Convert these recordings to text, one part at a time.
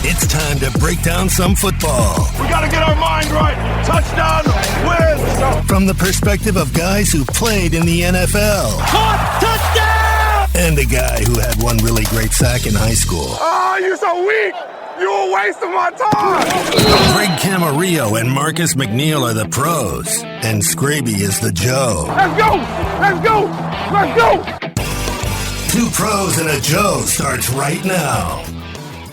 It's time to break down some football. We got to get our mind right. Touchdown, win. From the perspective of guys who played in the NFL. Touchdown! And a guy who had one really great sack in high school. Oh, you're so weak. You're wasting my time. Greg Camarillo and Marcus McNeill are the pros, and Skraby is the Joe. Let's go. Let's go. Let's go. Two Pros and a Joe starts right now.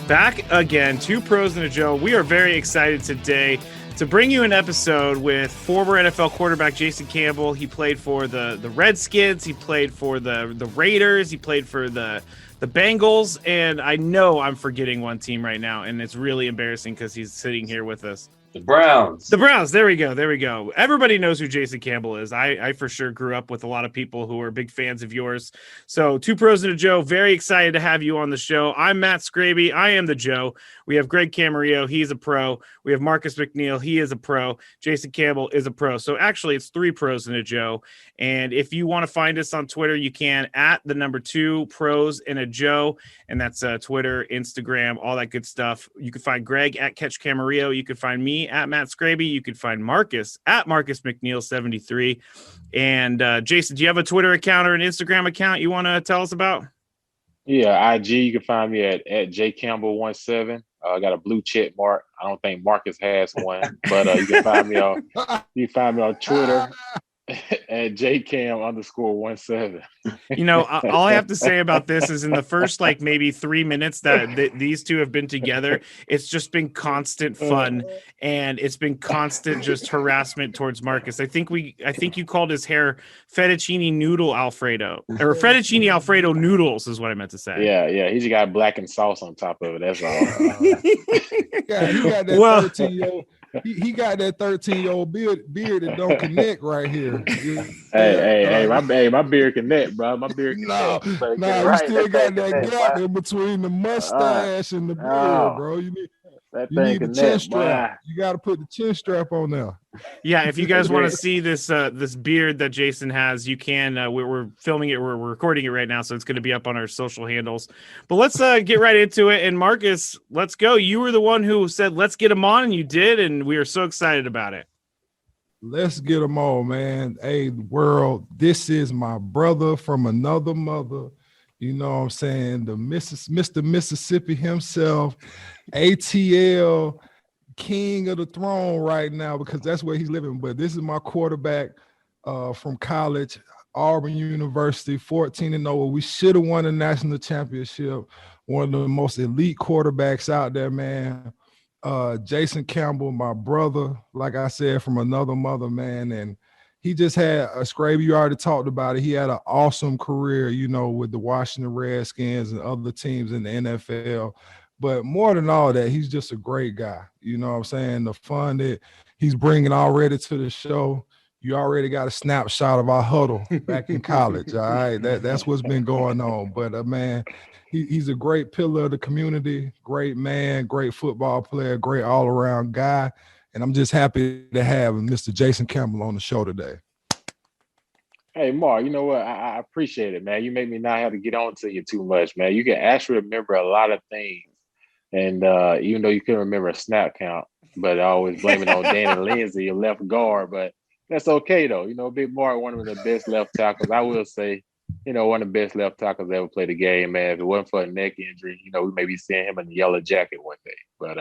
Back again, Two Pros and a Joe. We are very excited today to bring you an episode with former NFL quarterback Jason Campbell. He played for the Redskins. He played for the Raiders. He played for the Bengals. And I know I'm forgetting one team right now, and it's really embarrassing because he's sitting here with us. The Browns. The Browns. There we go. There we go. Everybody knows who Jason Campbell is. I for sure grew up with a lot of people who are big fans of yours. So Two Pros and a Joe, very excited to have you on the show. I'm Matt Skraby. I am the Joe. We have Greg Camarillo. He's a pro. We have Marcus McNeill. He is a pro. Jason Campbell is a pro. So actually it's Three Pros and a Joe. And if you want to find us on Twitter, you can at the number 2 Pros and a Joe. And that's Twitter, Instagram, all that good stuff. You can find Greg at Catch Camarillo. You can find me at Matt Skraby. You can find Marcus at Marcus McNeill 73. And Jason, do you have a Twitter account or an Instagram account you want to tell us about? Yeah, IG. You can find me at jcampbell17. I got a blue check mark. I don't think Marcus has one, but you can find me on Twitter at jcam_17. You know, all I have to say about this is in the first maybe 3 minutes that these two have been together, it's just been constant fun, and it's been constant just harassment towards Marcus. I think you called his hair fettuccine noodle Alfredo, or fettuccine Alfredo noodles is what I meant to say. Yeah. He just got blackened sauce on top of it. That's all. He got that 13-year-old. He got that 13-year-old beard that don't connect right here. Hey, my beard connect, bro. My beard connect. You still got that gap in between the mustache and the beard, bro. You need the chin strap. You got to put the chin strap on there. Yeah, if you guys want to see this beard that Jason has, you can. We're filming it. We're recording it right now, so it's going to be up on our social handles. But let's get right into it. And Marcus, let's go. You were the one who said, let's get him on, and you did, and we are so excited about it. Let's get them on, man. Hey, world, this is my brother from another mother. You know what I'm saying? The Mr. Mississippi himself, ATL, king of the throne right now, because that's where he's living. But this is my quarterback from college, Auburn University, 14-0. We should have won a national championship. One of the most elite quarterbacks out there, man. Jason Campbell, my brother, like I said, from another mother, man. And he just had a Skraby. You already talked about it. He had an awesome career, you know, with the Washington Redskins and other teams in the NFL. But more than all that, he's just a great guy. You know what I'm saying? The fun that he's bringing already to the show. You already got a snapshot of our huddle back in college, all right? That's what's been going on. But, man, he's a great pillar of the community, great man, great football player, great all-around guy. And I'm just happy to have Mr. Jason Campbell on the show today. Hey, Mark, you know what? I appreciate it, man. You make me not have to get on to you too much, man. You can actually remember a lot of things. And even though you couldn't remember a snap count, but I always blame it on Danny Lindsay, your left guard. But that's okay, though. You know, Big Mark, one of the best left tackles. I will say, you know, one of the best left tackles ever played the game, man. If it wasn't for a neck injury, you know, we may be seeing him in the yellow jacket one day. But,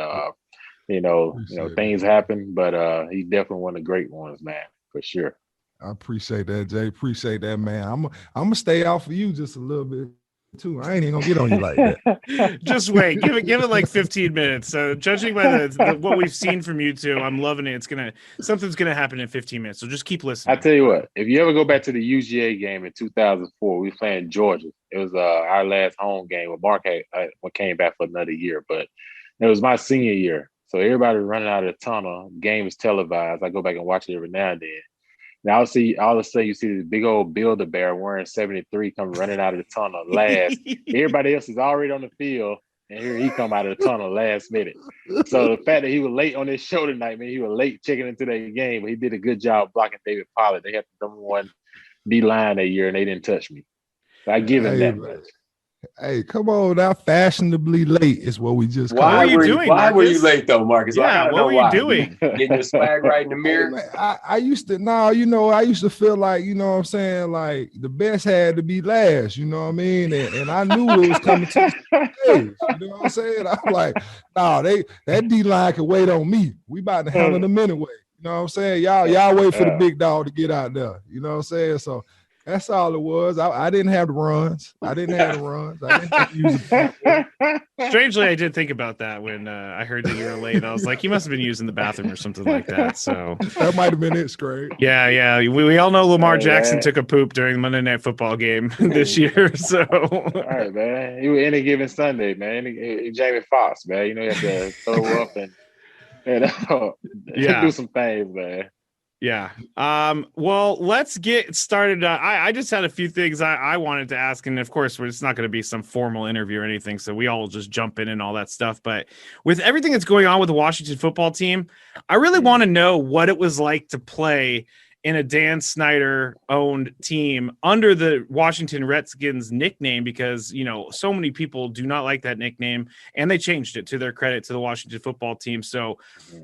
you know, things happen. But he's definitely one of the great ones, man, for sure. I appreciate that, Jay. Appreciate that, man. I'm gonna stay off of you just a little bit too. I ain't even gonna get on you like that. Just wait. Give it like 15 minutes. So judging by what we've seen from you two, I'm loving it. Something's gonna happen in 15 minutes. So just keep listening. I tell you what, if you ever go back to the UGA game in 2004, we were playing Georgia. It was our last home game where Mark came back for another year, but it was my senior year. So everybody was running out of the tunnel. Game was televised. I go back and watch it every now and then. Now all of a sudden you see this big old Build-A-Bear wearing 73 come running out of the tunnel last. Everybody else is already on the field, and here he come out of the tunnel last minute. So the fact that he was late on his show tonight, man, he was late checking into that game, but he did a good job blocking David Pollard. They had the number 1 D-line that year, and they didn't touch me. So I give him that much. Hey, come on now. Fashionably late is what we just call What it. were you doing, Why were you Marcus? late though, Marcus? Well, I Yeah, gotta what know were you why. doing? Getting your swag right in the Hey, mirror. man, I used to I used to feel like, you know what I'm saying, like the best had to be last, you know what I mean? And I knew it was coming to the stage. You know what I'm saying? I'm like, nah, that D-line can wait on me. We about to handle them anyway. You know what I'm saying? Y'all wait for the big dog to get out there. You know what I'm saying? So that's all it was. I didn't have the runs. I didn't have to use the Strangely, I did think about that when I heard that you were late. I was like, you must have been using the bathroom or something like that. So that might have been it, Scrape. yeah. We all know Lamar Hey, Jackson man. took a poop during the Monday Night Football game this year. So All right, man. You any given Sunday, man. Jamie Foxx, man. You know, you have to throw up and Yeah. do some things, man. Yeah. Well, let's get started. I just had a few things I wanted to ask, and of course, it's not going to be some formal interview or anything, so we all just jump in and all that stuff. But with everything that's going on with the Washington football team, I really want to know what it was like to play in a Dan Snyder-owned team under the Washington Redskins nickname, because, you know, so many people do not like that nickname, and they changed it, to their credit, to the Washington football team. So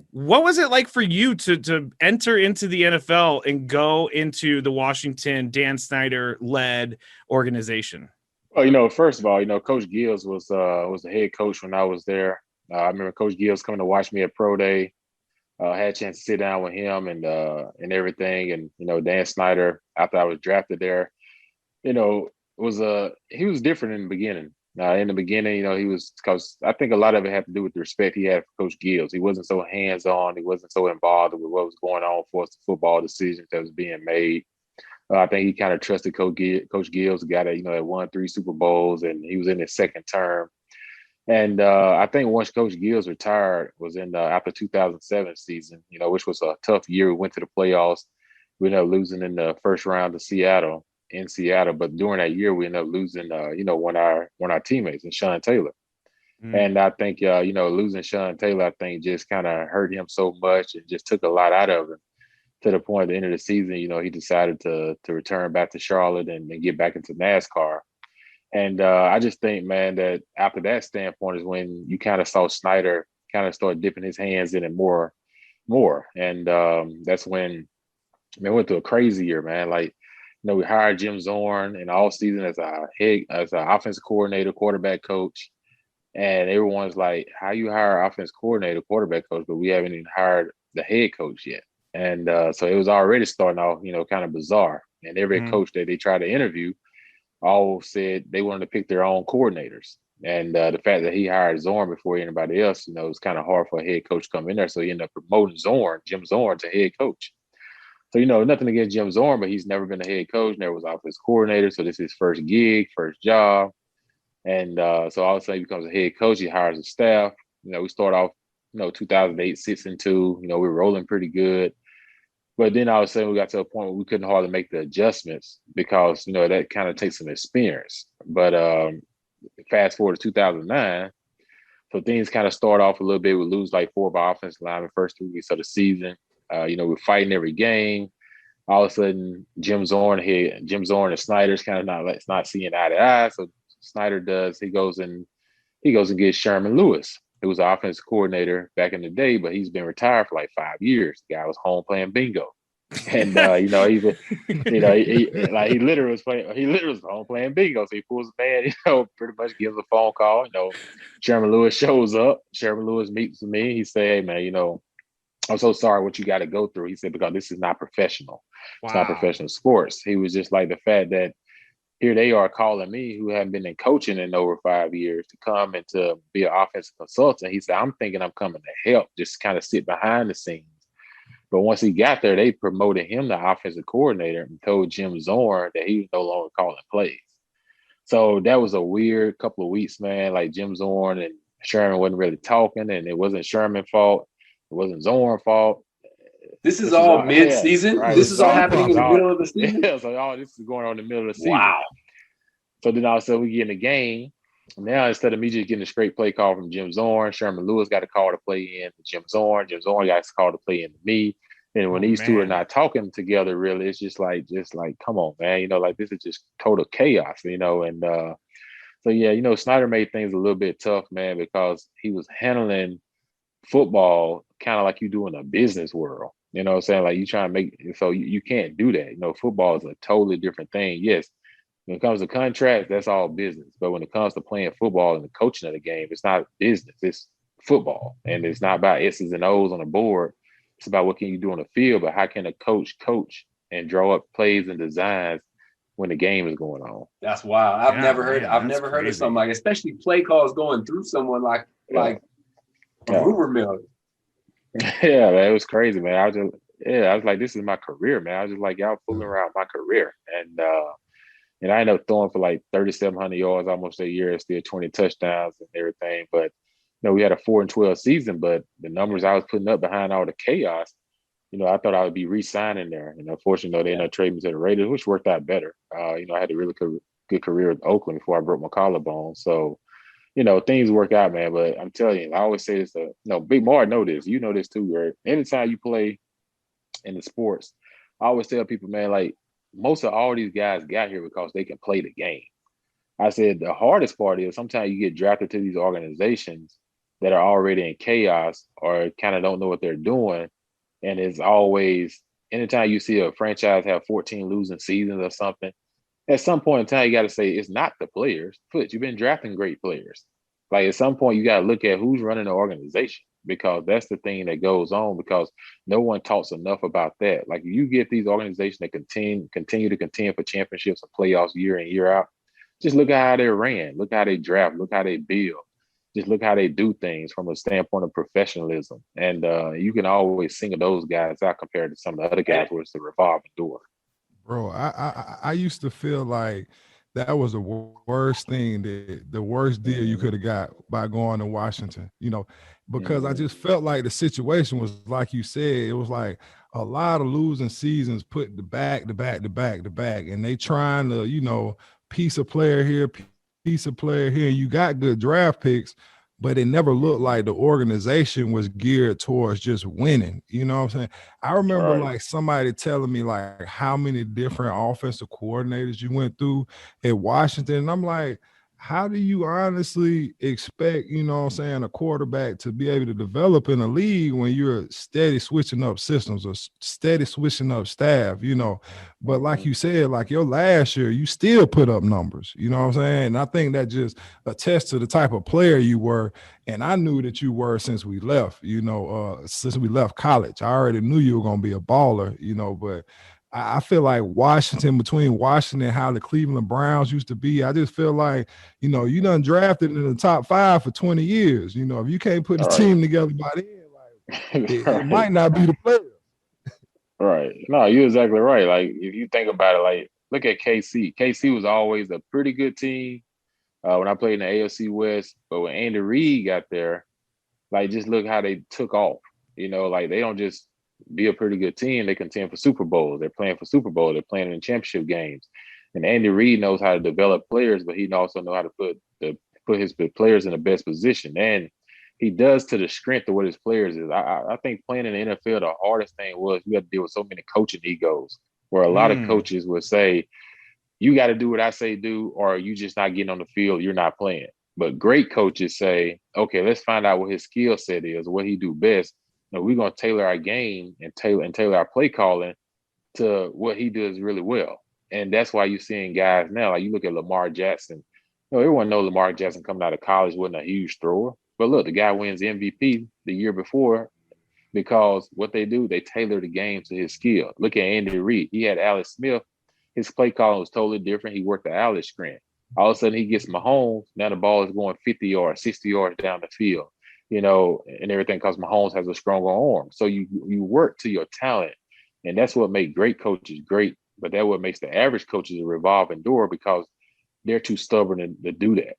what was it like for you to enter into the NFL and go into the Washington Dan Snyder-led organization? Well, you know, first of all, you know, Coach Gills was the head coach when I was there. I remember Coach Gills coming to watch me at Pro Day. Had a chance to sit down with him and everything. And, you know, Dan Snyder, after I was drafted there, you know, he was different in the beginning. In the beginning, you know, because I think a lot of it had to do with the respect he had for Coach Gills. He wasn't so hands-on. He wasn't so involved with what was going on for us, the football decisions that was being made. I think he kind of trusted Coach Gills, a guy that, you know, had won 3 Super Bowls, and he was in his second term. And I think once Coach Gills retired was in after 2007 season, you know, which was a tough year. We went to the playoffs. We ended up losing in the first round to Seattle. But during that year, we ended up losing, you know, one of our teammates, and Sean Taylor. And I think, you know, losing Sean Taylor, I think just kind of hurt him so much. It just took a lot out of him, to the point at the end of the season, you know, he decided to return back to Charlotte and get back into NASCAR. And I just think, man, that after that standpoint is when you kind of saw Snyder kind of start dipping his hands in it more. And that's when we went through a crazy year, man. Like, you know, we hired Jim Zorn in all season as our offensive coordinator, quarterback coach. And everyone's like, how you hire offensive coordinator, quarterback coach, but we haven't even hired the head coach yet. And so it was already starting off, you know, kind of bizarre. And every coach that they tried to interview all said they wanted to pick their own coordinators. And the fact that he hired Zorn before anybody else, you know, it was kind of hard for a head coach to come in there. So he ended up promoting Jim Zorn, to head coach. So, you know, nothing against Jim Zorn, but he's never been a head coach, never was offensive coordinator. So this is his first gig, first job. And so all of a sudden he becomes a head coach. He hires a staff. You know, we start off, you know, 2008, 6-2. You know, we were rolling pretty good. But then all of a sudden we got to a point where we couldn't hardly make the adjustments because, you know, that kind of takes some experience. But fast forward to 2009, so things kind of start off a little bit. We lose like 4 of our offensive linemen first 2 weeks of the season. You know, we're fighting every game. All of a sudden, Jim Zorn and Snyder's kind of not seeing eye to eye. So Snyder does. He goes and gets Sherman Lewis, who was the offensive coordinator back in the day, but he's been retired for like 5 years. The guy was home playing bingo. And you know, he literally was home playing bingo. So he pulls a man, you know, pretty much gives a phone call. You know, Sherman Lewis shows up. Sherman Lewis meets with me. He said, "Hey man, you know, I'm so sorry what you got to go through." He said, because this is not professional. Wow. It's not professional sports. He was just like, the fact that here they are calling me, who haven't been in coaching in over 5 years, to come and to be an offensive consultant. He said, I'm thinking I'm coming to help, just kind of sit behind the scenes. But once he got there, they promoted him to offensive coordinator and told Jim Zorn that he was no longer calling plays. So that was a weird couple of weeks, man. Like, Jim Zorn and Sherman wasn't really talking, and it wasn't Sherman's fault. It wasn't Zorn's fault. This is all mid-season? Yeah, right. This is all happening in the middle of the season? Yeah, so all this is going on in the middle of the season. Wow. So then all of a sudden we get in the game. Now, instead of me just getting a straight play call from Jim Zorn, Sherman Lewis got a call to play in to Jim Zorn. Jim Zorn got a call to play in to me. And when these two are not talking together, really, it's just like, come on, man. You know, like, this is just total chaos, you know. And so So yeah, Snyder made things a little bit tough, man, because he was handling football kind of like you do in a business world. You know what I'm saying? Like you try to make so you can't do that. Football is a totally different thing. Yes, when it comes to contracts, that's all business. But when it comes to playing football and the coaching of the game, it's not business. It's football. And it's not about S's and O's on the board. It's about what can you do on the field, but how can a coach and draw up plays and designs when the game is going on. That's wild. I've never heard of something like, especially play calls going through someone like a rumor mill. Yeah, man, it was crazy, man. I was like, this is my career, man. I was just like, y'all fooling around my career. And I ended up throwing for like 3,700 yards almost a year, still 20 touchdowns and everything. But we had a 4-12 season, but the numbers I was putting up behind all the chaos, I thought I would be re-signing there. And unfortunately, they ended up trading me to the Raiders, which worked out better. I had a really good career with Oakland before I broke my collarbone. So, things work out, man. But I'm telling you, I always say this, Big Mar know this. You know this too, right? Anytime you play in the sports, I always tell people, man, like most of all these guys got here because they can play the game. I said the hardest part is sometimes you get drafted to these organizations that are already in chaos or kind of don't know what they're doing. And it's always, anytime you see a franchise have 14 losing seasons or something, at some point in time, you got to say it's not the players. You've been drafting great players. Like at some point, you got to look at who's running the organization, because that's the thing that goes on, because no one talks enough about that. Like you get these organizations that continue to contend for championships and playoffs year in, year out. Just look at how they're ran. Look how they draft. Look how they build. Just look how they do things from a standpoint of professionalism. And you can always single those guys out compared to some of the other guys where it's a revolving door. Bro, I used to feel like that was the worst thing, the worst deal you could have got by going to Washington, because I just felt like the situation was like you said, it was like a lot of losing seasons put to back, and they trying to, piece a player here, piece of player here. You got good draft picks, but it never looked like the organization was geared towards just winning. You know what I'm saying? I remember like somebody telling me like how many different offensive coordinators you went through at Washington. And I'm like, how do you honestly expect, a quarterback to be able to develop in a league when you're steady switching up systems or steady switching up staff, But like you said, like your last year, you still put up numbers, you know what I'm saying? And I think that just attests to the type of player you were. And I knew that you were since we left, since we left college. I already knew you were going to be a baller, but I feel like between Washington and how the Cleveland Browns used to be, I just feel like, you done drafted in the top 5 for 20 years. If you can't put the team together by then, like it might not be the player. Right. No, you're exactly right. Like if you think about it, like look at KC. KC was always a pretty good team when I played in the AFC West. But when Andy Reid got there, like just look how they took off. Like they don't just be a pretty good team, they contend for Super Bowls. They're playing for Super Bowl. They're playing in championship games. And Andy Reid knows how to develop players, but he also knows how to put his players in the best position. And he does to the strength of what his players is. I think playing in the NFL, the hardest thing was you had to deal with so many coaching egos, where a lot of coaches would say, you got to do what I say do, or you just not getting on the field, you're not playing. But great coaches say, okay, let's find out what his skill set is, what he do best. We're going to tailor our game and tailor our play calling to what he does really well. And that's why you're seeing guys now, like you look at Lamar Jackson. Everyone knows Lamar Jackson coming out of college wasn't a huge thrower. But look, the guy wins MVP the year before because what they do, they tailor the game to his skill. Look at Andy Reid. He had Alex Smith. His play calling was totally different. He worked the Alex screen. All of a sudden, he gets Mahomes. Now the ball is going 50 yards, 60 yards down the field. And everything because Mahomes has a stronger arm. So you work to your talent. And that's what makes great coaches great. But that's what makes the average coaches a revolving door because they're too stubborn to do that.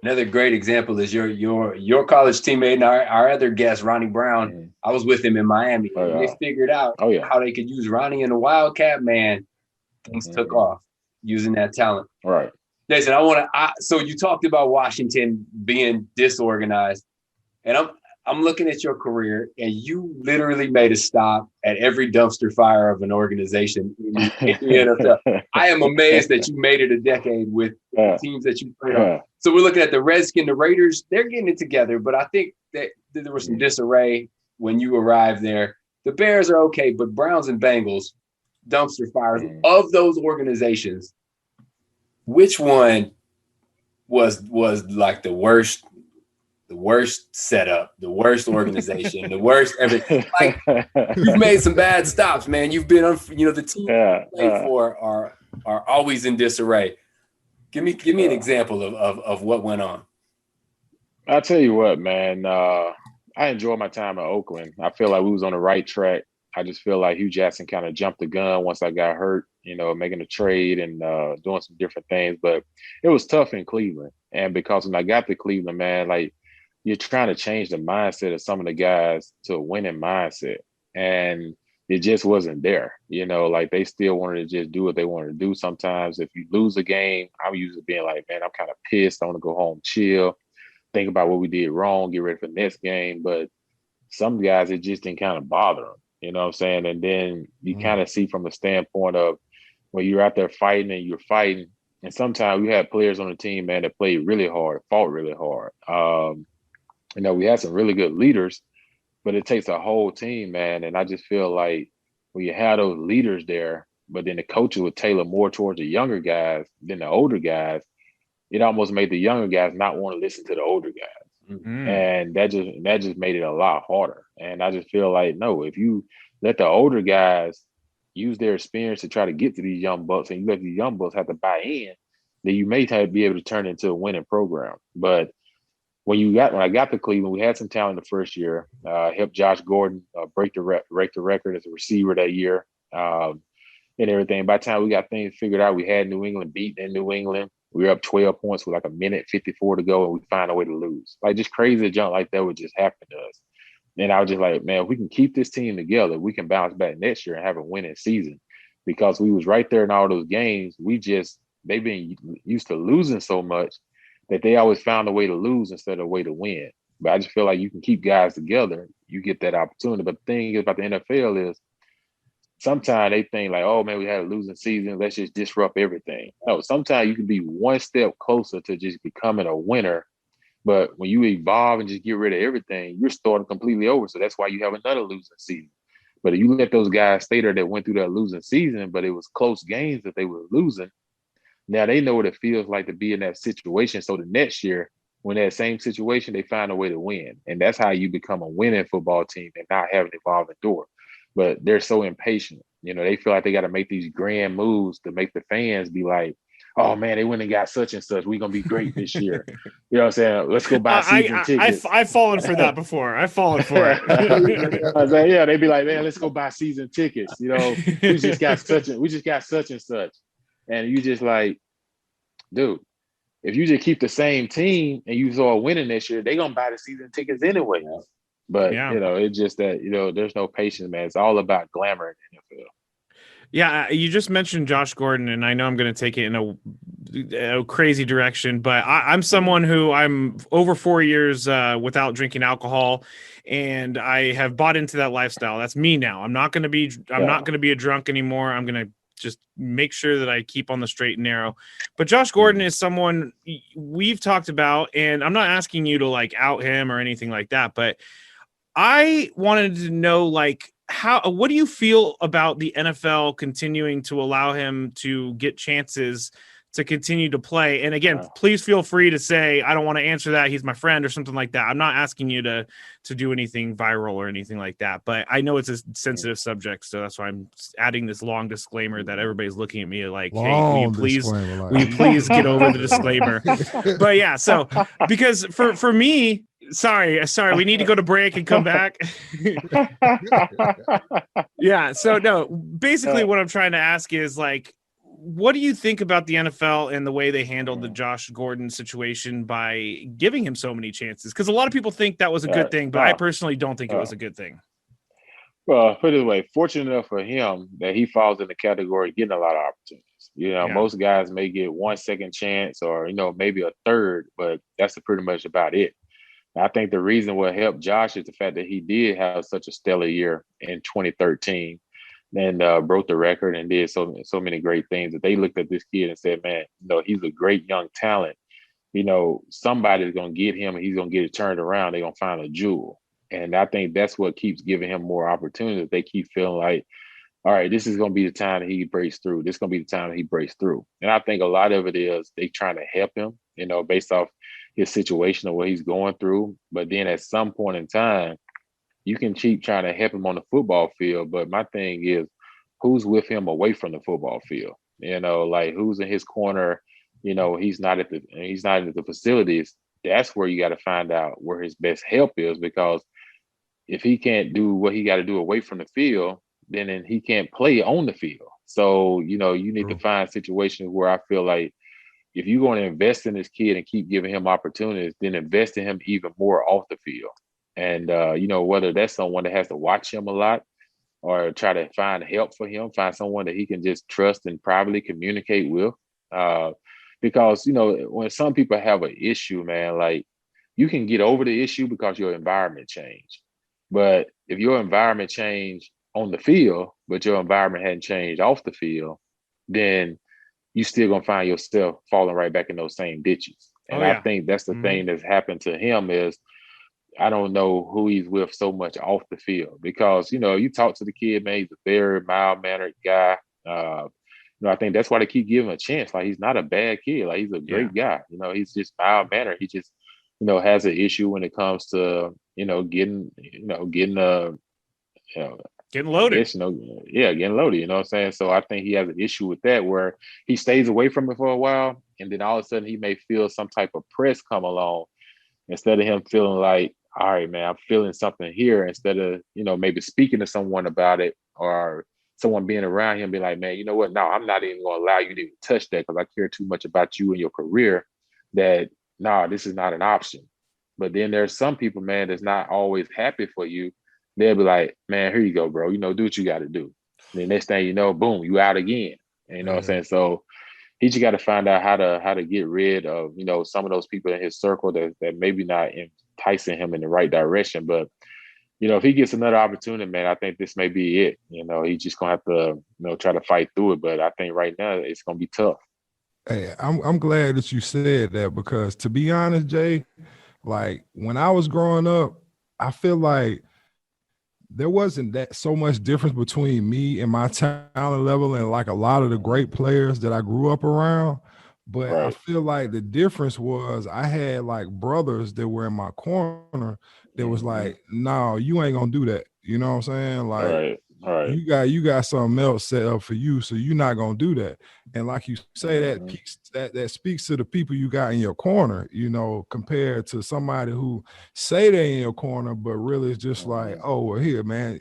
Another great example is your college teammate and our other guest, Ronnie Brown. Mm-hmm. I was with him in Miami. Oh, yeah. They figured out how they could use Ronnie in the Wildcat, man. Things took off using that talent. Right. Listen, so you talked about Washington being disorganized. And I'm looking at your career, and you literally made a stop at every dumpster fire of an organization in the NFL. I am amazed that you made it a decade with the teams that you played on. So we're looking at the Redskins, the Raiders. They're getting it together, but I think that there was some disarray when you arrived there. The Bears are okay, but Browns and Bengals, dumpster fires. Of those organizations, which one was like the worst setup, the worst organization, the worst everything? Like, you've made some bad stops, man. You've been on, the team you play for are always in disarray. Give me an example of what went on. I'll tell you what, man. I enjoyed my time in Oakland. I feel like we was on the right track. I just feel like Hugh Jackson kind of jumped the gun once I got hurt, making a trade and doing some different things. But it was tough in Cleveland. And because when I got to Cleveland, man, like, you're trying to change the mindset of some of the guys to a winning mindset. And it just wasn't there. Like, they still wanted to just do what they wanted to do. Sometimes if you lose a game, I'm usually being like, man, I'm kind of pissed. I want to go home, chill, think about what we did wrong, get ready for the next game. But some guys, it just didn't kind of bother them. You know what I'm saying? And then you kind of see from the standpoint of when you're out there fighting and you're fighting, and sometimes we had players on the team, man, that played really hard, fought really hard. We had some really good leaders, but it takes a whole team, man. And I just feel like when you have those leaders there, but then the coaches would tailor more towards the younger guys than the older guys, it almost made the younger guys not want to listen to the older guys. Mm-hmm. And that just made it a lot harder. And I just feel like, no, if you let the older guys use their experience to try to get to these young bucks, and you let these young bucks have to buy in, then you may be able to turn it into a winning program. But when I got to Cleveland, we had some talent the first year. Helped Josh Gordon break the record as a receiver that year, and everything. By the time we got things figured out, we had New England beaten in New England. We were up 12 points with like a minute 54 to go, and we find a way to lose. Like, just crazy junk like that would just happen to us. And I was just like, man, if we can keep this team together, we can bounce back next year and have a winning season. Because we was right there in all those games. They've been used to losing so much that they always found a way to lose instead of a way to win. But I just feel like you can keep guys together, you get that opportunity. But the thing about the NFL is sometimes they think like, oh man, we had a losing season, let's just disrupt everything. No, sometimes you can be one step closer to just becoming a winner. But when you evolve and just get rid of everything, you're starting completely over. So that's why you have another losing season. But if you let those guys stay there that went through that losing season, but it was close games that they were losing, now they know what it feels like to be in that situation. So the next year, when that same situation, they find a way to win. And that's how you become a winning football team and not have an evolving door. But they're so impatient. They feel like they got to make these grand moves to make the fans be like, oh man, they went and got such and such. We're going to be great this year. You know what I'm saying? Let's go buy season tickets. I've fallen for that before. I've fallen for it. I was like, yeah, they'd be like, man, let's go buy season tickets. We just got such and such. And you just like, dude, if you just keep the same team and you saw a winning this year, they're going to buy the season tickets anyway. Yeah. But, it's just that, there's no patience, man. It's all about glamour in the NFL. Yeah, you just mentioned Josh Gordon, and I know I'm going to take it in a crazy direction, but I'm someone who I'm over 4 years without drinking alcohol, and I have bought into that lifestyle. That's me now. I'm not going to be a drunk anymore. I'm going to just make sure that I keep on the straight and narrow. But Josh Gordon is someone we've talked about, and I'm not asking you to like out him or anything like that, but I wanted to know, like, what do you feel about the NFL continuing to allow him to get chances to continue to play? And again, please feel free to say, I don't want to answer that, he's my friend or something like that. I'm not asking you to do anything viral or anything like that, but I know it's a sensitive subject. So that's why I'm adding this long disclaimer that everybody's looking at me like, hey, will you please get over the disclaimer? But yeah, so because for me, Sorry. We need to go to break and come back. Yeah. So no, basically what I'm trying to ask is like, what do you think about the NFL and the way they handled the Josh Gordon situation by giving him so many chances? Because a lot of people think that was a good thing, but I personally don't think it was a good thing. Well, put it this way, fortunate enough for him that he falls in the category of getting a lot of opportunities. Most guys may get 1 second chance or, maybe a third, but that's pretty much about it. I think the reason what helped Josh is the fact that he did have such a stellar year in 2013 and broke the record and did so many great things that they looked at this kid and said, man, he's a great young talent. somebody's going to get him and he's going to get it turned around. They're going to find a jewel. And I think that's what keeps giving him more opportunities. They keep feeling like, all right, this is going to be the time that he breaks through. This is going to be the time that he breaks through. And I think a lot of it is they trying to help him, based off his situation or what he's going through. But then at some point in time, you can keep trying to help him on the football field. But my thing is, who's with him away from the football field? Like who's in his corner? He's not at the facilities. That's where you got to find out where his best help is, because if he can't do what he got to do away from the field, then he can't play on the field. So, you need to find situations where I feel like if you're going to invest in this kid and keep giving him opportunities, then invest in him even more off the field. And, whether that's someone that has to watch him a lot or try to find help for him, find someone that he can just trust and privately communicate with. Because, when some people have an issue, man, like you can get over the issue because your environment changed. But if your environment changed on the field, but your environment hadn't changed off the field, then you still gonna find yourself falling right back in those same ditches. And I think that's the thing that's happened to him is I don't know who he's with so much off the field, because you talk to the kid, man, he's a very mild-mannered guy. I think that's why they keep giving him a chance. Like he's not a bad kid. Like he's a great guy. He's just mild-mannered. He just has an issue when it comes to getting loaded. Getting loaded. You know what I'm saying? So I think he has an issue with that, where he stays away from it for a while, and then all of a sudden he may feel some type of press come along, instead of him feeling like, all right, man, I'm feeling something here, instead of, maybe speaking to someone about it, or someone being around him, be like, man, you know what? No, I'm not even going to allow you to even touch that, because I care too much about you and your career that, this is not an option. But then there's some people, man, that's not always happy for you. They'll be like, man, here you go, bro. Do what you got to do. And the next thing you know, boom, you out again. And you know what I'm saying? So he just got to find out how to get rid of, some of those people in his circle that maybe not enticing him in the right direction. But, if he gets another opportunity, man, I think this may be it. He's just going to have to, try to fight through it. But I think right now it's going to be tough. Hey, I'm glad that you said that, because to be honest, Jay, like when I was growing up, I feel like there wasn't that so much difference between me and my talent level and like a lot of the great players that I grew up around. But I feel like the difference was I had like brothers that were in my corner that was like, no, you ain't gonna do that. You know what I'm saying? Like you got something else set up for you, so you're not gonna do that. And like you say, that speaks to the people you got in your corner, compared to somebody who say they in your corner, but really it's just like, oh, well, here, man,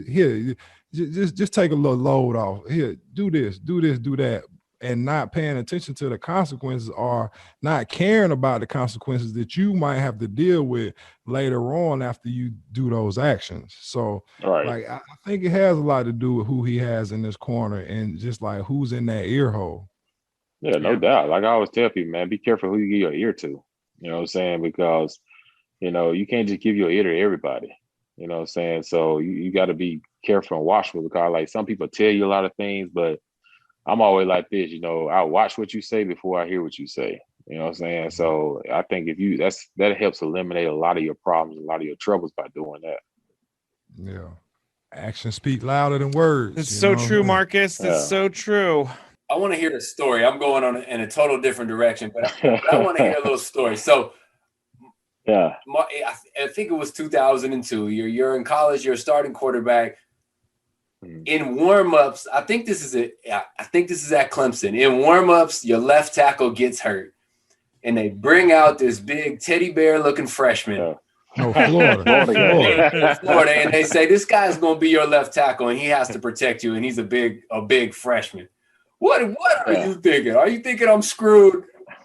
here, just take a little load off. Here, do this, do that. And not paying attention to the consequences, or not caring about the consequences that you might have to deal with later on after you do those actions. So like, I think it has a lot to do with who he has in this corner and just like who's in that ear hole. Yeah, no doubt. Like I always tell people, man, be careful who you give your ear to. You know what I'm saying? Because, you can't just give your ear to everybody. You know what I'm saying? So you got to be careful and watchful, because like some people tell you a lot of things, but I'm always like this, I watch what you say before I hear what you say. You know what I'm saying? So I think that helps eliminate a lot of your problems, a lot of your troubles by doing that. Yeah. Actions speak louder than words. It's so true, Marcus. It's so true. I want to hear the story. I'm going in a total different direction, but I want to hear a little story. So I think it was 2002. You're in college. You're a starting quarterback. In warm-ups, I think this is at Clemson. In warm-ups, your left tackle gets hurt, and they bring out this big teddy bear-looking freshman. No, Florida. Florida, and they say this guy's going to be your left tackle, and he has to protect you, and he's a big freshman. What are you thinking? Are you thinking I'm screwed?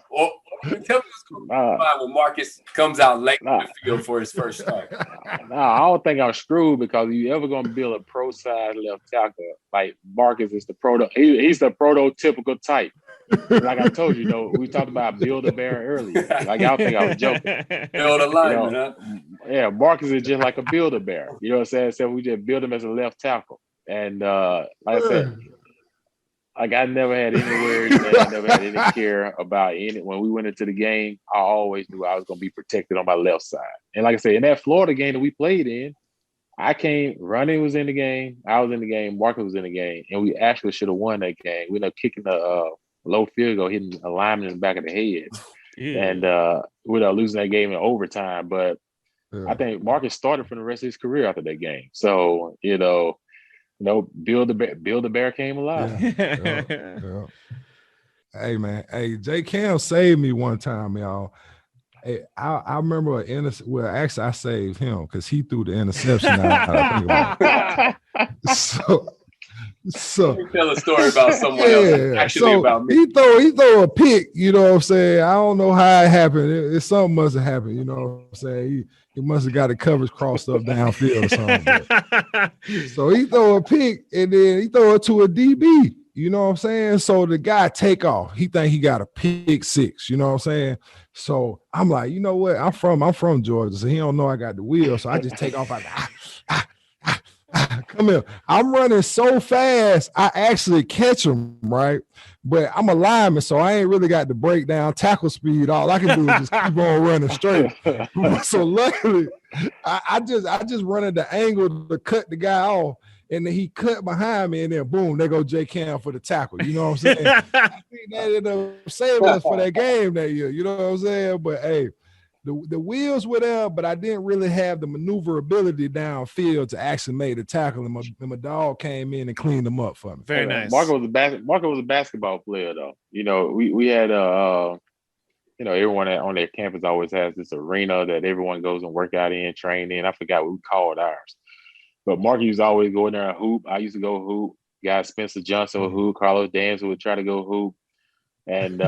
Or tell me what's going on when Marcus comes out late in the field for his first start. I don't think I'm screwed, because you ever going to build a pro-side left tackle like Marcus is he's the prototypical type. Like I told you, we talked about Build-A-Bear earlier. Like y'all think I was joking. Build a lineman, huh? Yeah, Marcus is just like a Build-A-Bear. You know what I'm saying? So we just build him as a left tackle. And like I said, Like I never had any worries, man. I never had any care about any. When we went into the game, I always knew I was going to be protected on my left side. And like I said, in that Florida game that we played in, Ronnie was in the game, I was in the game, Marcus was in the game, and we actually should have won that game. We ended up kicking a low field goal, hitting a lineman in the back of the head. Yeah. And we ended up losing that game in overtime. But I think Marcus started for the rest of his career after that game. So, Bill the Bear came alive. Yeah. Hey, man. Hey, J. Cam saved me one time, y'all. Hey, I remember actually I saved him because he threw the interception out. I think about it. So tell a story about someone else. Actually, about me. He throw a pick. You know what I'm saying? I don't know how it happened. Something must have happened. You know what I'm saying? He must have got the coverage crossed up downfield or something. So he throw a pick and then he throw it to a DB. You know what I'm saying? So the guy take off. He think he got a pick six. You know what I'm saying? So I'm like, you know what? I'm from Georgia, so he don't know I got the wheel. So I just take off. Come here. I'm running so fast, I actually catch him, right? But I'm a lineman, so I ain't really got the breakdown tackle speed. All I can do is just keep on running straight. So luckily, I just run at the angle to cut the guy off, and then he cut behind me, and then boom, there go J. Cam for the tackle. You know what I'm saying? I think that ended up saving us for that game that year. You know what I'm saying? But hey, the wheels were there, but I didn't really have the maneuverability downfield to actually make the tackle. And my dog came in and cleaned them up for me. Very nice. Marco was a basketball player, though. We had everyone on their campus always has this arena that everyone goes and work out in, train in. I forgot what we called ours. But Marco used to always go in there and hoop. I used to go hoop. Guys, Spencer Johnson would hoop. Carlos Danza would try to go hoop. And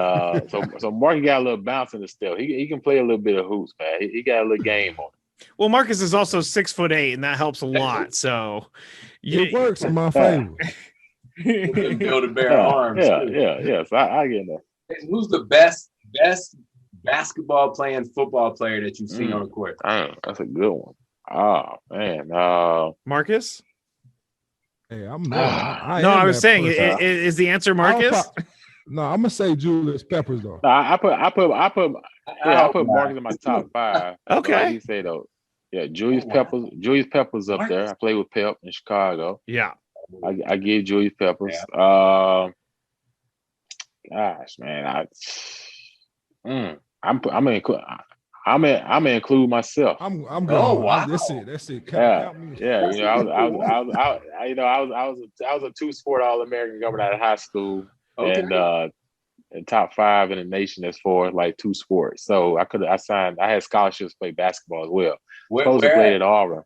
so Marcus got a little bounce in the step. He can play a little bit of hoops, man. He got a little game on him. Well, Marcus is also 6'8", and that helps a lot. So it works in my favor. Build a bear arms. Yeah. So I get that. Who's the best basketball playing football player that you've seen on the court? That's a good one. Oh man, Marcus. Hey, I'm not. I was saying, is the answer Marcus? No, I'm gonna say Julius Peppers though. No, I put Marcus in my top 5. Okay. Like you say though, yeah, Julius Peppers up there. I played with Pep in Chicago. Yeah, I give Julius Peppers. Yeah. Gosh, man, I'm gonna include myself. I'm going. Oh wow, that's it. Yeah. I was a 2-sport All-American coming out of high school. Okay. And top 5 in the nation as far as like 2 sports. So I had scholarships to play basketball as well. Supposed to play at Auburn.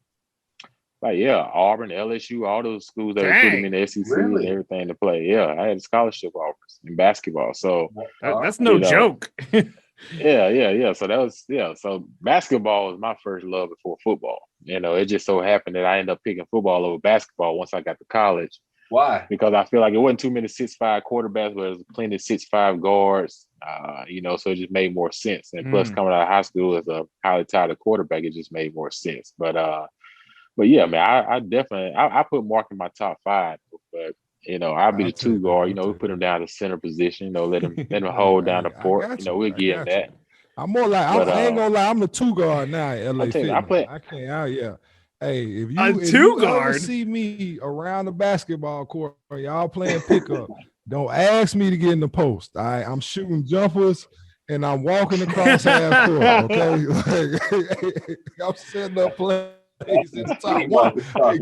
Auburn, LSU, all those schools that were putting me in the SEC and everything to play. Yeah, I had scholarship offers in basketball. So that's no joke. Yeah. So basketball was my first love before football. It just so happened that I ended up picking football over basketball once I got to college. Why? Because I feel like it wasn't too many 6'5" quarterbacks, but it was plenty of 6'5" guards. So it just made more sense. And plus, coming out of high school as a highly touted quarterback, it just made more sense. But yeah, man, I definitely put Mark in my top 5. But I'll be the 2 guard. We put him down to center position. Let him hold down the fort. We'll give him that. I'm more like I ain't gonna lie. I'm the 2 guard now at LA Fitness. I can't out. Yeah. Hey, if you ever see me around the basketball court, y'all playing pickup, don't ask me to get in the post. I'm shooting jumpers and I'm walking across half court. Okay, I'm setting up plays in the top one. Hey,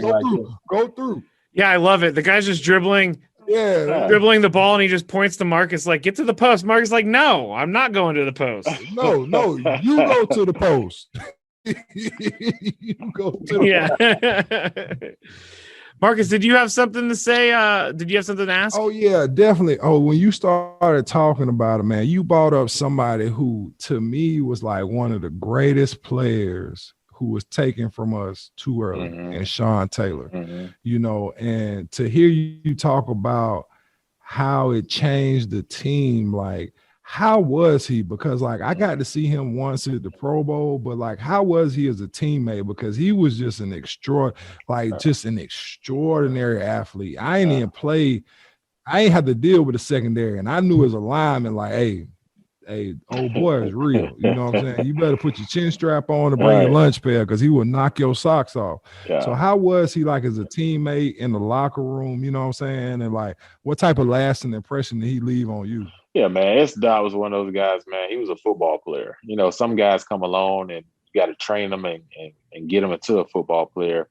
go through. Yeah, I love it. The guy's just dribbling. Yeah, dribbling the ball, and he just points to Marcus like, "Get to the post." Marcus like, "No, I'm not going to the post." No, you go to the post. You go to the Marcus, did you have something to say? Did you have something to ask? Oh yeah, definitely. Oh, when you started talking about it, man, you brought up somebody who to me was like one of the greatest players who was taken from us too early, and Sean Taylor. And to hear you talk about how it changed the team, like how was he? Because like I got to see him once at the Pro Bowl, but like how was he as a teammate? Because he was just an extraordinary athlete. I I ain't had to deal with the secondary, and I knew as a lineman, like, hey, old boy is real. You know what I'm saying? You better put your chin strap on and bring your lunch pail because he will knock your socks off. Yeah. So how was he like as a teammate in the locker room? You know what I'm saying? And like, what type of lasting impression did he leave on you? Yeah, man. Dot was one of those guys, man. He was a football player. You know, some guys come along and you got to train them and get them into a football player.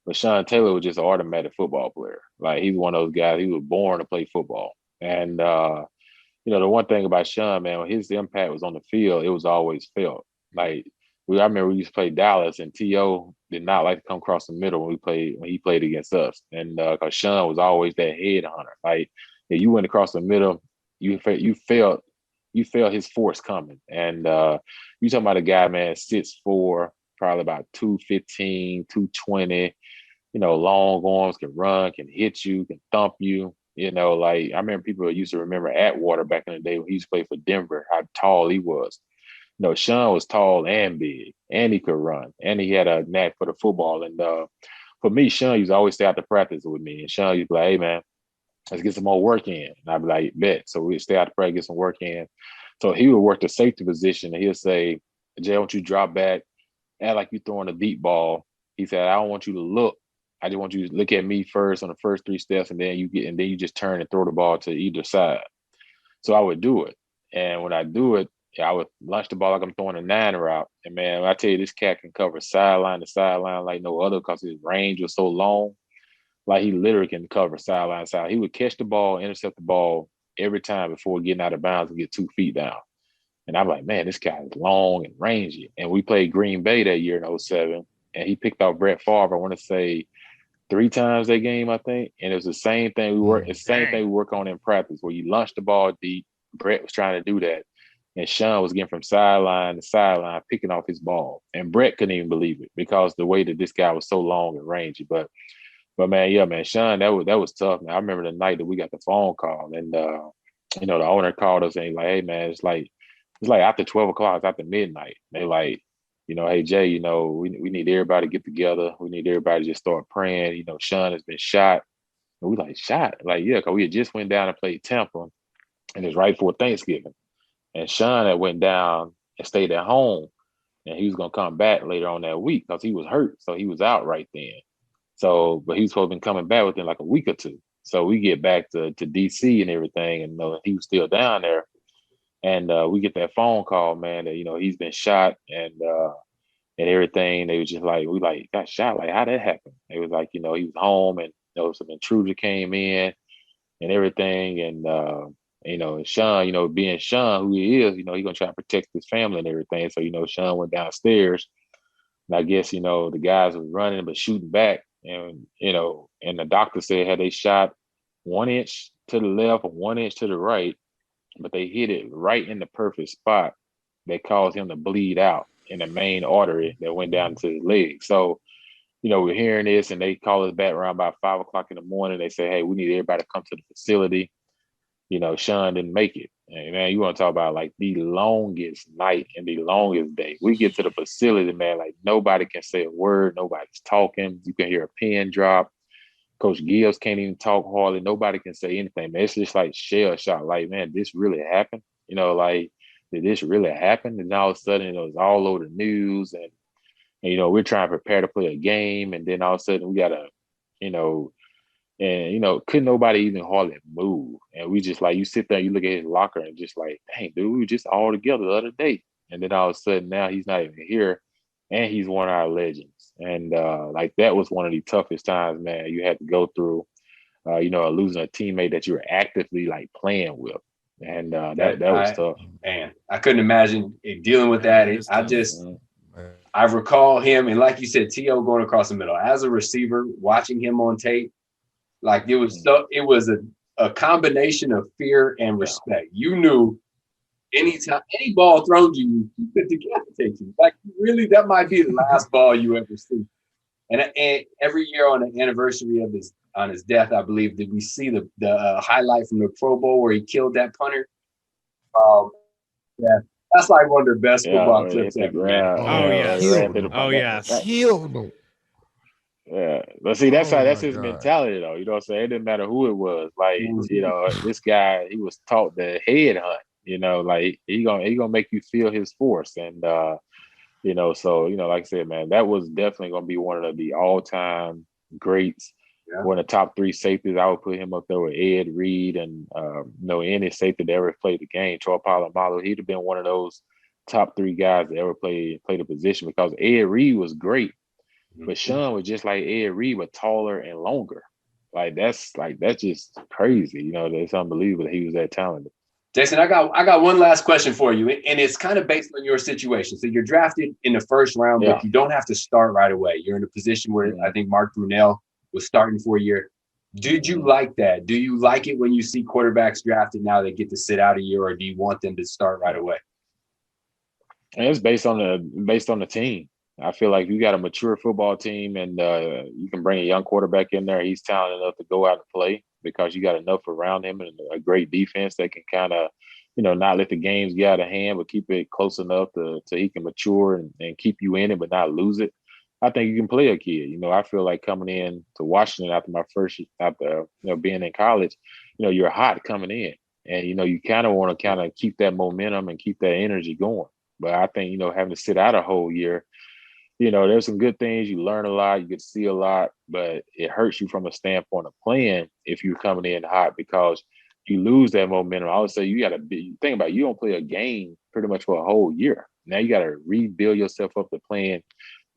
But Sean Taylor was just an automatic football player. Like, he's one of those guys. He was born to play football. And, you know, the one thing about Sean, man, when his impact was on the field, it was always felt. Like, I remember we used to play Dallas, and T.O. did not like to come across the middle when he played against us. And because Sean was always that head hunter. Like, if you went across the middle, you felt his force coming. And you talking about a guy, man, 6'4", probably about 215, 220, you know, long arms, can run, can hit you, can thump you. You know, like, I remember people used to remember Atwater back in the day when he used to play for Denver, how tall he was. You know, Sean was tall and big, and he could run, and he had a knack for the football. And for me, Sean used to always stay out to practice with me. And Sean used to be like, hey, man, let's get some more work in. And I'd be like, bet. So we'd stay out to practice, get some work in. So he would work the safety position, and he'll say, Jay, I want you to drop back, act like you're throwing a deep ball. He said, I don't want you to look. I just want you to look at me first on the first 3 steps, and then you just turn and throw the ball to either side. So I would do it. And when I do it, I would launch the ball like I'm throwing a 9 route. And man, when I tell you, this cat can cover sideline to sideline like no other because his range was so long. Like, he literally can cover sideline to sideline. He would catch the ball, intercept the ball every time before getting out of bounds and get 2 feet down. And I'm like, man, this guy is long and rangy. And we played Green Bay that year in 2007, and he picked off Brett Favre, I want to say 3 times that game, I think. And it was the same thing we work on in practice, where you launch the ball deep. Brett was trying to do that. And Sean was getting from sideline to sideline, picking off his ball. And Brett couldn't even believe it because the way that this guy was so long and rangy. But man, yeah, man, Sean, that was tough, man. I remember the night that we got the phone call, and you know, the owner called us and he's like, hey, man, it's like after 12 o'clock, it's after midnight. They like, you know, hey, Jay, you know, we need everybody to get together. We need everybody to just start praying. You know, Sean has been shot. And we like, shot? Like, yeah, because we had just went down and played Tampa, and it's right before Thanksgiving. And Sean had went down and stayed at home, and he was going to come back later on that week because he was hurt. So he was out right then. So, but he was supposed to be coming back within like a week or two. So we get back to DC and everything, and he was still down there. And we get that phone call, man, that, you know, he's been shot and everything. They was just like, we like, got shot. Like, how'd that happen? It was like, you know, he was home, and some intruder came in and everything. And, you know, Sean, you know, being Sean, who he is, you know, he's going to try to protect his family and everything. So, you know, Sean went downstairs, and I guess, you know, the guys was running but shooting back. And, you know, and the doctor said, had they shot 1 inch to the left or 1 inch to the right, but they hit it right in the perfect spot that caused him to bleed out in the main artery that went down to his leg. So, you know, we're hearing this, and they call us back around about 5 o'clock in the morning. They say, hey, we need everybody to come to the facility. You know, Sean didn't make it. And man, you want to talk about like the longest night and the longest day. We get to the facility, man, like nobody can say a word. Nobody's talking. You can hear a pin drop. Coach Gibbs can't even talk hardly. Nobody can say anything, man. It's just like shell shock. Like, man, this really happened? You know, like, did this really happen? And all of a sudden, you know, it's all over the news. And you know, we're trying to prepare to play a game. And then all of a sudden we got to, you know, and, you know, couldn't nobody even hardly move. And we just like, you sit there, you look at his locker and just like, dang, dude, we were just all together the other day. And then all of a sudden now he's not even here, and he's one of our legends. And like, that was one of the toughest times, man, you had to go through, you know, losing a teammate that you were actively like playing with. And that was tough. Man, I couldn't imagine dealing with that. I recall him, and like you said, T.O. going across the middle. As a receiver, watching him on tape, like it was a combination of fear and respect. You knew anytime any ball thrown to you, he could decapitate you. Like, really, that might be the last ball you ever see. And every year on the anniversary of his death, I believe, did we see the highlight from the Pro Bowl where he killed that punter? Yeah, that's like one of the best football clips ever. Oh yes. Killed him. Yeah, but see, that's Oh that's my his God. mentality, though. You know what I'm saying? It didn't matter who it was. Like, this guy, he was taught the head hunt. Like he gonna make you feel his force, and so like I said, man, that was definitely gonna be one of the all-time greats. Yeah. One of the top 3 safeties. I would put him up there with Ed Reed and any safety that ever played the game. Troy Polamalu, he'd have been one of those top 3 guys that ever played the position, because Ed Reed was great. But Sean was just like Ed Reed, but taller and longer. That's just crazy. It's unbelievable that he was that talented. Jason, I got one last question for you, and it's kind of based on your situation. So you're drafted in the first round, but you don't have to start right away. You're in a position where I think Mark Brunell was starting for a year. Did you like that? Do you like it when you see quarterbacks drafted now they get to sit out a year, or do you want them to start right away? And it's based on the team. I feel like you got a mature football team, and you can bring a young quarterback in there. He's talented enough to go out and play, because you got enough around him and a great defense that can kind of, not let the games get out of hand, but keep it close enough to he can mature and keep you in it, but not lose it. I think you can play a kid. I feel like coming in to Washington after my first, being in college, you're hot coming in, and you kind of want to keep that momentum and keep that energy going. But I think having to sit out a whole year, there's some good things. You learn a lot, you get to see a lot, but it hurts you from a standpoint of playing if you're coming in hot, because you lose that momentum. I would say you got to think about it, you don't play a game pretty much for a whole year. Now you got to rebuild yourself up to playing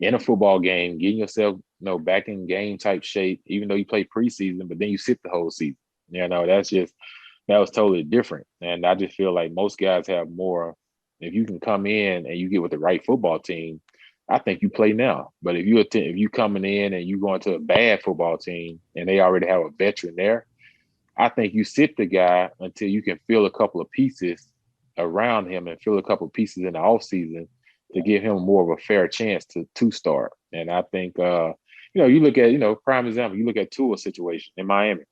in a football game, getting yourself back in game type shape, even though you play preseason, but then you sit the whole season. That was totally different. And I just feel like most guys have more. If you can come in and you get with the right football team, I think you play now. But if you coming in and you going to a bad football team and they already have a veteran there, I think you sit the guy until you can fill a couple of pieces around him and fill a couple of pieces in the offseason to give him more of a fair chance to start. And I think, you look at, prime example, you look at Tua's situation in Miami.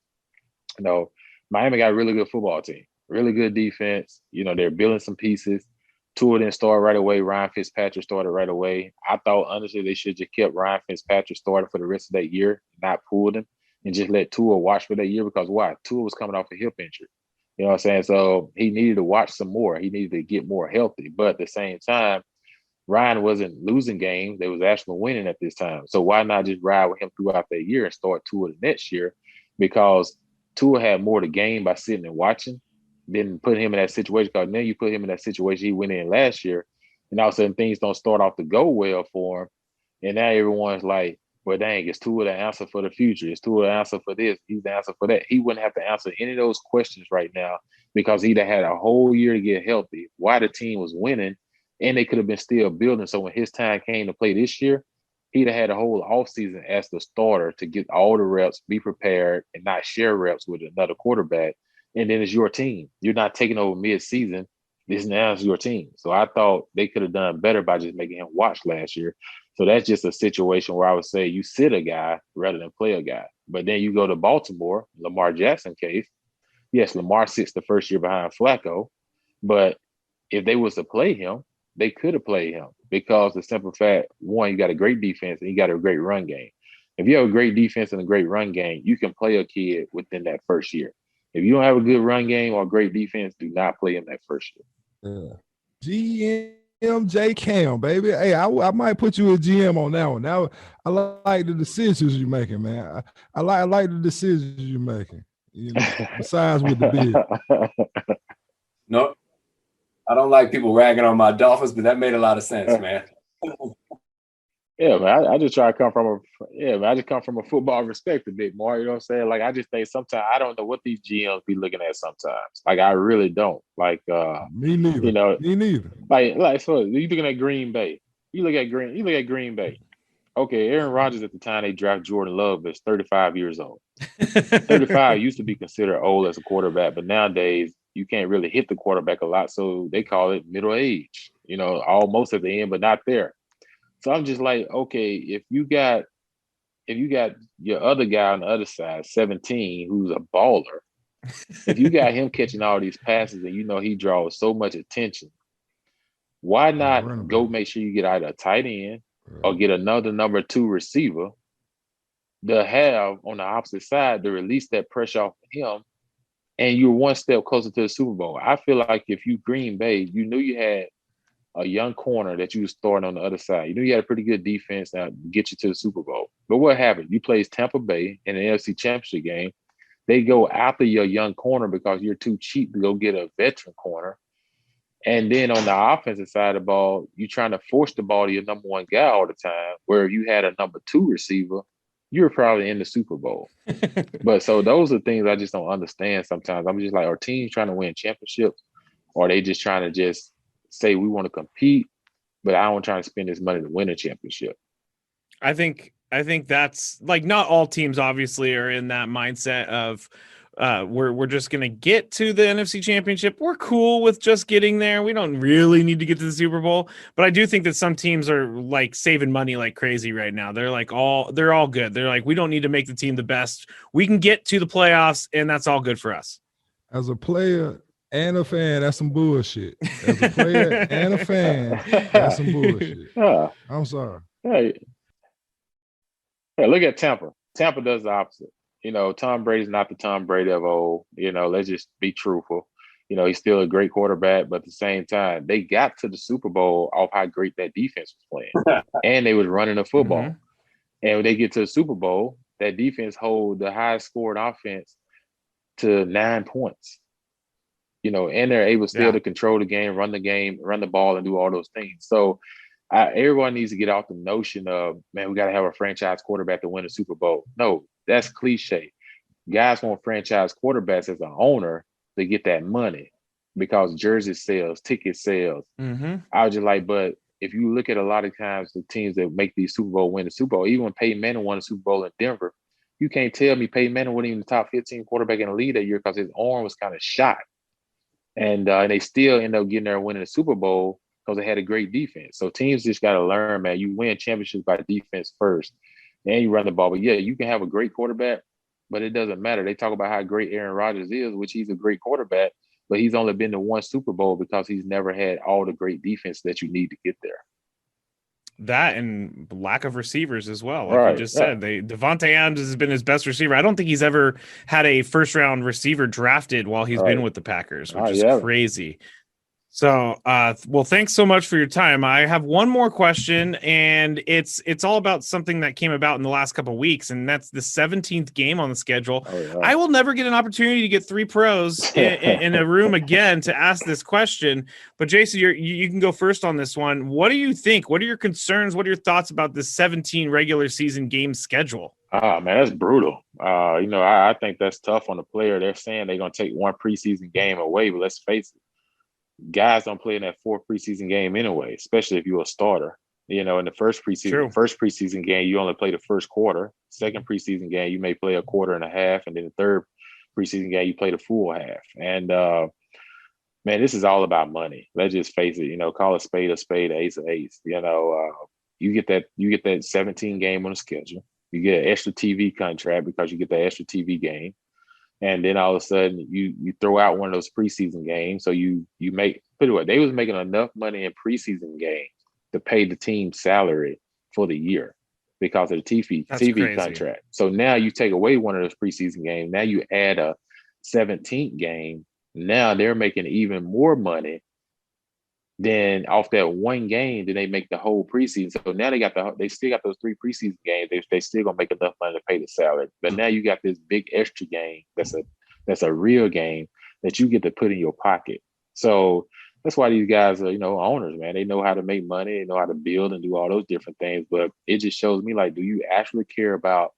Miami got a really good football team, really good defense. They're building some pieces. Tua didn't start right away. Ryan Fitzpatrick started right away. I thought, honestly, they should just kept Ryan Fitzpatrick started for the rest of that year, not pulled him, and just let Tua watch for that year, because why? Tua was coming off a hip injury. You know what I'm saying? So he needed to watch some more. He needed to get more healthy. But at the same time, Ryan wasn't losing games. They was actually winning at this time. So why not just ride with him throughout that year and start Tua the next year? Because Tua had more to gain by sitting and watching than putting him in that situation. Because then you put him in that situation he went in last year, and all of a sudden things don't start off to go well for him. And now everyone's like, well, dang, is Tua the answer for the future? Is Tua the answer for this? He's the answer for that. He wouldn't have to answer any of those questions right now, because he'd have had a whole year to get healthy while the team was winning, and they could have been still building. So when his time came to play this year, he'd have had a whole offseason as the starter to get all the reps, be prepared, and not share reps with another quarterback. And then it's your team. You're not taking over mid-season. This now is your team. So I thought they could have done better by just making him watch last year. So that's just a situation where I would say you sit a guy rather than play a guy. But then you go to Baltimore, Lamar Jackson case. Yes, Lamar sits the first year behind Flacco. But if they was to play him, they could have played him, because the simple fact, one, you got a great defense and you got a great run game. If you have a great defense and a great run game, you can play a kid within that first year. If you don't have a good run game or great defense, do not play him that first year. GM J Cam, baby. Hey, I might put you a GM on that one. Now, I like the decisions you're making, man. I like the decisions you're making. Besides with the bid. No, I don't like people ragging on my Dolphins, but that made a lot of sense, man. Yeah, man. I just try to come from a football respect a bit more. You know what I'm saying? Like, I just think sometimes I don't know what these GMs be looking at sometimes. Like, I really don't. Like, me neither. Me neither. Like, so you looking at Green Bay. You look at Green Bay. Okay, Aaron Rodgers at the time they draft Jordan Love is 35 years old. 35 used to be considered old as a quarterback, but nowadays you can't really hit the quarterback a lot, so they call it middle age. Almost at the end, but not there. So I'm just like, okay, if you got your other guy on the other side, 17, who's a baller, if you got him catching all these passes and he draws so much attention, why not go make sure you get either a tight end or get another number 2 receiver to have on the opposite side to release that pressure off of him, and you're one step closer to the Super Bowl. I feel like if you Green Bay, you knew you had a young corner that you was starting on the other side. You knew you had a pretty good defense to get you to the Super Bowl. But what happened? You played Tampa Bay in the NFC Championship game. They go after your young corner because you're too cheap to go get a veteran corner. And then on the offensive side of the ball, you're trying to force the ball to your number one guy all the time, where if you had a number two receiver, you're probably in the Super Bowl. But so those are things I just don't understand sometimes. I'm just like, are teams trying to win championships, or are they just trying to just say we want to compete, but I don't try to spend this money to win a championship? I think that's like, not all teams obviously are in that mindset of we're just going to get to the NFC Championship. We're cool with just getting there. We don't really need to get to the Super Bowl. But I do think that some teams are like saving money like crazy right now. They're all good. They're like, we don't need to make the team the best. We can get to the playoffs, and that's all good for us. As a player and a fan, that's some bullshit. As a player and a fan, that's some bullshit. I'm sorry. Hey, look at Tampa. Tampa does the opposite. Tom Brady's not the Tom Brady of old. Let's just be truthful. He's still a great quarterback, but at the same time, they got to the Super Bowl off how great that defense was playing. And they was running the football. Mm-hmm. And when they get to the Super Bowl, that defense hold the highest scored offense to 9 points. And they're able still to control the game, run the ball, and do all those things. So everyone needs to get off the notion of, man, we got to have a franchise quarterback to win a Super Bowl. No, that's cliche. Guys want franchise quarterbacks as an owner to get that money because jersey sales, ticket sales. Mm-hmm. I was just like, but if you look at a lot of times the teams that make these Super Bowl win the Super Bowl, even when Peyton Manning won the Super Bowl in Denver, you can't tell me Peyton Manning wasn't even the top 15 quarterback in the league that year because his arm was kind of shot. And they still end up getting there and winning the Super Bowl because they had a great defense. So teams just got to learn, man, you win championships by defense first, and you run the ball. But yeah, you can have a great quarterback, but it doesn't matter. They talk about how great Aaron Rodgers is, which he's a great quarterback, but he's only been to one Super Bowl because he's never had all the great defense that you need to get there. That and lack of receivers as well. Like you just said, Devontae Adams has been his best receiver. I don't think he's ever had a first-round receiver drafted while he's been with the Packers, which is crazy. So, well, thanks so much for your time. I have one more question, and it's all about something that came about in the last couple of weeks, and that's the 17th game on the schedule. I will never get an opportunity to get three pros in a room again to ask this question. But Jason, you can go first on this one. What do you think? What are your concerns? What are your thoughts about this 17 regular season game schedule? Man, that's brutal. I think that's tough on the player. They're saying they're going to take one preseason game away, but let's face it. Guys don't play in that fourth preseason game anyway, especially if you're a starter. In the first preseason game, you only play the first quarter. Second preseason game, you may play a quarter and a half, and then the third preseason game, you play the full half. And man, this is all about money. Let's just face it. Call a spade, ace of ace. You get that 17 game on the schedule. You get an extra TV contract because you get that extra TV game. And then all of a sudden you throw out one of those preseason games. So you make, put it away, they was making enough money in preseason games to pay the team salary for the year because of the TV contract. So now you take away one of those preseason games. Now you add a 17th game. Now they're making even more money than off that one game. Then they make the whole preseason. So now they still got those three preseason games. They still gonna make enough money to pay the salary. But now you got this big extra game that's a real game that you get to put in your pocket. So that's why these guys are, owners, man. They know how to make money, they know how to build and do all those different things. But it just shows me, like, do you actually care about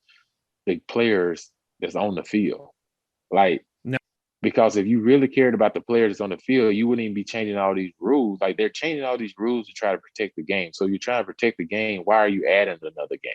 the players that's on the field? Like, because if you really cared about the players on the field, you wouldn't even be changing all these rules. Like, they're changing all these rules to try to protect the game. So you're trying to protect the game. Why are you adding another game?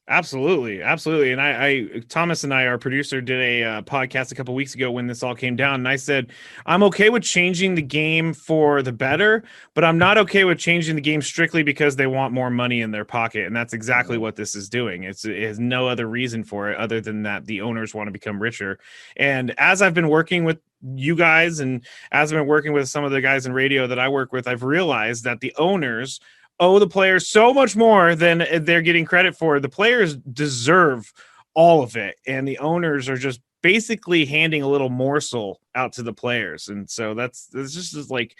Absolutely. Absolutely. And I Thomas and I, our producer, did a podcast a couple of weeks ago when this all came down. And I said, I'm okay with changing the game for the better, but I'm not okay with changing the game strictly because they want more money in their pocket. And that's exactly what this is doing. It has no other reason for it other than that the owners want to become richer. And as I've been working with you guys and as I've been working with some of the guys in radio that I work with, I've realized that the owners owe the players so much more than they're getting credit for. The players deserve all of it, and the owners are just basically handing a little morsel out to the players. And so that's just like,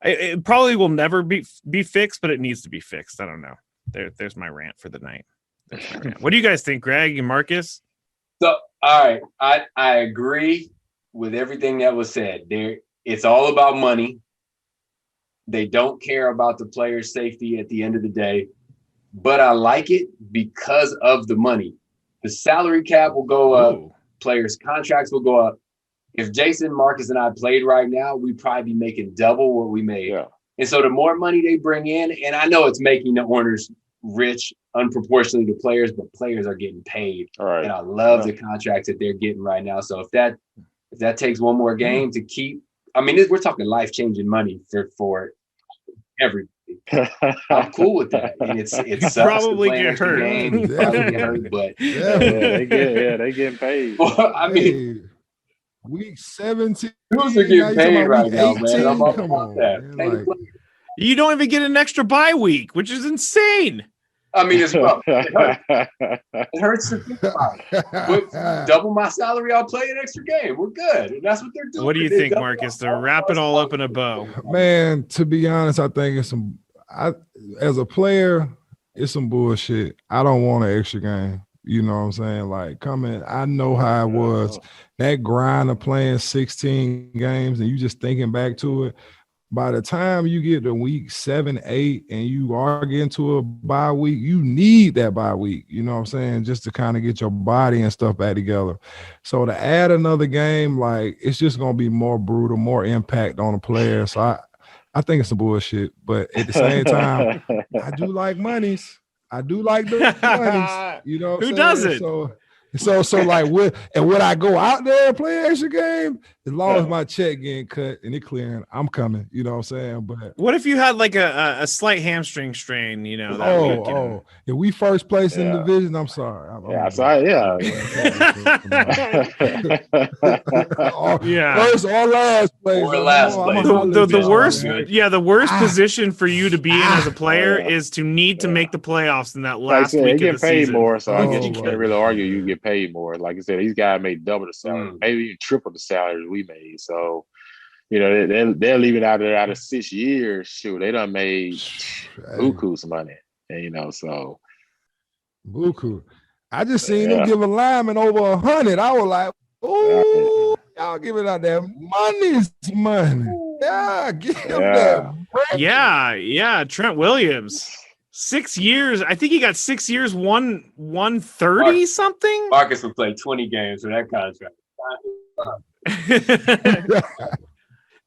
it probably will never be fixed, but it needs to be fixed. I don't know. There's my rant for the night. What do you guys think, Greg and Marcus? So, all right, I agree with everything that was said. It's all about money. They don't care about the player's safety at the end of the day, but I like it because of the money. The salary cap will go up. Players' contracts will go up. If Jason, Marcus, and I played right now, we'd probably be making double what we made. Yeah. And so the more money they bring in, and I know it's making the owners rich unproportionately to players, but players are getting paid. All right. And I love the contracts that they're getting right now. So if that takes one more game to keep, I mean, we're talking life-changing money for everybody. I'm cool with that. And it sucks probably get hurt. Probably get hurt, but they get paid. Well, I mean, week 17. Who's getting paid right now, man? I'm all Come about on, that. man, you don't even get an extra bye week, which is insane. I mean, it's rough. It hurts to think about it. But double my salary, I'll play an extra game. We're good. And that's what they're doing. What do you think, Marcus? To wrap it all up in a bow. Man, to be honest, I think as a player, it's some bullshit. I don't want an extra game. You know what I'm saying? Like, I know how it was. That grind of playing 16 games and you just thinking back to it. By the time you get to week 7, 8, and you are getting to a bye week, you need that bye week, you know what I'm saying, just to kind of get your body and stuff back together. So to add another game, like, it's just going to be more brutal, more impact on the player. So I think it's some bullshit. But at the same time, I do like monies. I do like the monies. You know what I'm saying? Who doesn't? So like, would I go out there and play an extra game? As long as my check getting cut and it clearing, I'm coming. You know what I'm saying? But what if you had like a slight hamstring strain? You know, that week, you know? If we first place in the division, I'm sorry. First or last place. Or last place. The worst, the worst position for you to be in as a player is to need to make the playoffs in that last week of the paid season. More, so I guess you can't really argue. You get paid more. Like I said, these guys made double the salary, maybe even triple the salary we made. So, you know, they're leaving out of 6 years. Shoot, they done made buku's money, and you know, so buku. I just seen them give a lineman over 100. I was like, "Ooh, y'all giving out that money's money." Yeah, give that. Yeah. Trent Williams. 6 years. I think he got 6 years, 130 something. Marcus would play 20 games for that contract.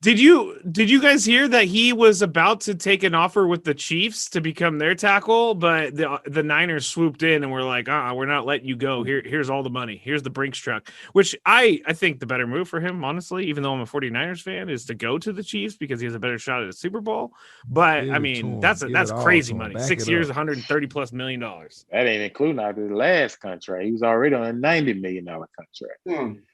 Did you guys hear that he was about to take an offer with the Chiefs to become their tackle, but the Niners swooped in and were like, we're not letting you go. Here's all the money. Here's the Brinks truck, which I think the better move for him, honestly, even though I'm a 49ers fan, is to go to the Chiefs because he has a better shot at a Super Bowl. But I mean, that's crazy money. 6 years, $130+ million. That ain't including out the last contract. He was already on a $90 million contract.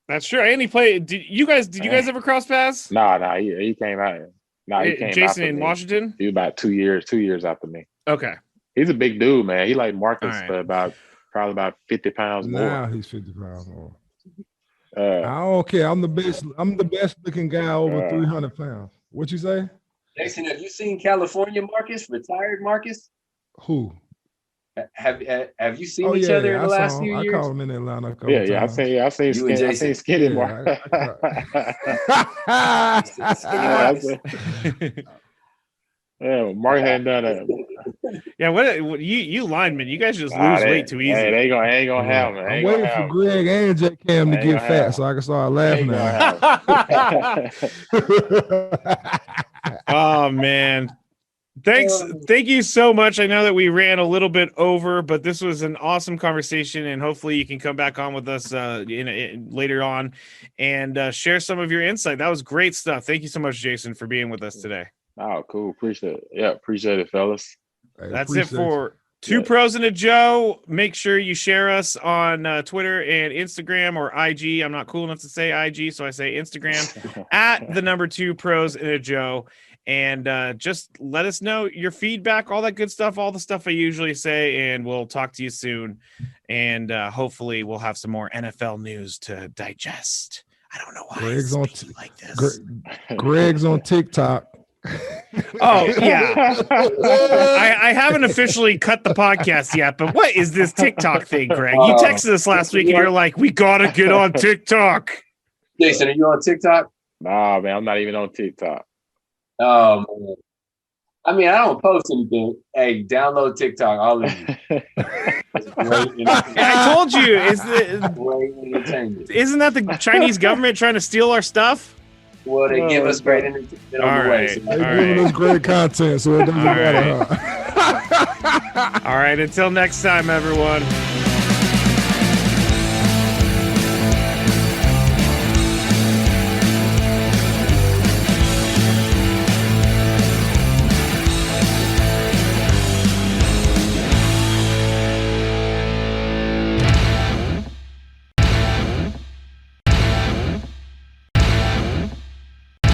That's true. And he played. Did you guys ever cross paths? No, he came out. He came Jason in me. Washington. He was about 2 years after me. Okay. He's a big dude, man. He like Marcus for probably about 50 pounds more. Now he's 50 pounds more. I don't care. I'm the best looking guy over 300 pounds. What you say? Jason, have you seen California Marcus, retired Marcus? Who? Have you seen each other in the last few years? I called him in Atlanta. I seen Skinny Mark. Mark hadn't done that. Yeah, what you linemen, you guys just lose weight too easy. They ain't gonna have it. I'm waiting for Greg and J Cam to get fat so I can start laughing at Oh man. Thank you so much. I know that we ran a little bit over, but this was an awesome conversation, and hopefully you can come back on with us later on and share some of your insight. That was great stuff. Thank you so much, Jason, for being with us today. Oh, cool. Appreciate it. Yeah, appreciate it, fellas. That's it for Two Pros and a Joe. Make sure you share us on Twitter and Instagram or IG. I'm not cool enough to say IG, so I say Instagram at @2 Pros and a Joe. and just let us know your feedback, all that good stuff, all the stuff I usually say, and we'll talk to you soon. And hopefully we'll have some more NFL news to digest. I don't know why Greg's I'm on speaking like this. Greg's on TikTok. Oh yeah, I haven't officially cut the podcast yet, but what is this TikTok thing, Greg? You texted us last week and you're like, we gotta get on TikTok. Jason, are you on TikTok? Nah, man, I'm not even on TikTok. Man. I mean, I don't post anything. Hey, download TikTok, all of you. I told you, isn't that the Chinese government trying to steal our stuff? Well, they give us great entertainment on the way. So they're giving us great content, so it doesn't matter. All right, until next time, everyone.